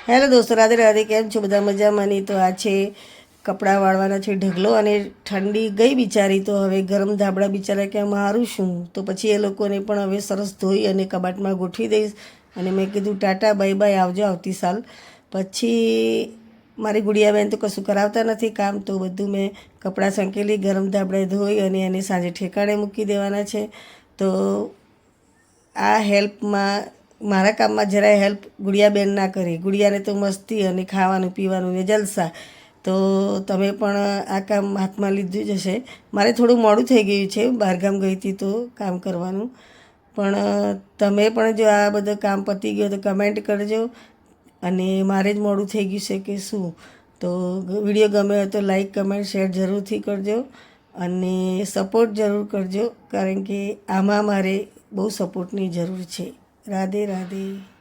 Hello દોસ્તો, રાધે રાધે. કેમ છો બધા? મજામાં? નહીં તો આ છે કપડાં વાળવાના છે ઢગલો, અને ઠંડી ગઈ બિચારી, તો હવે ગરમ ધાબળા બિચારા કે મારું શું, તો પછી એ લોકોને પણ હવે સરસ ધોઈ અને કબાટમાં ગોઠવી દઈશ. અને મેં કીધું ટાટા બાય બાય, આવજો આવતી સાલ. પછી મારી ગુડિયાબેન તો કશું કરાવતા નથી કામ, તો બધું મેં કપડાં સંકેલી ગરમ ધાબળે ધોઈ અને એને સાંજે ઠેકાણે મૂકી દેવાના છે. તો આ હેલ્પમાં મારા કામમાં જરાય હેલ્પ ગુડિયાબેન ના કરે. ગુડિયાને તો મસ્તી અને ખાવાનું પીવાનું ને જલસા. તો તમે પણ આ કામ હાથમાં લીધું જ હશે. મારે થોડું મોડું થઈ ગયું છે, બહારગામ ગઈ હતી તો કામ કરવાનું. પણ તમે પણ જો આ બધું કામ પતી ગયું તો કમેન્ટ કરજો. અને મારે જ મોડું થઈ ગયું છે કે શું? તો વિડીયો ગમે હોય તો લાઈક કમેન્ટ શેર જરૂરથી કરજો. અને સપોર્ટ જરૂર કરજો, કારણ કે આમાં મારે બહુ સપોર્ટની જરૂર છે. રાધે રાધે.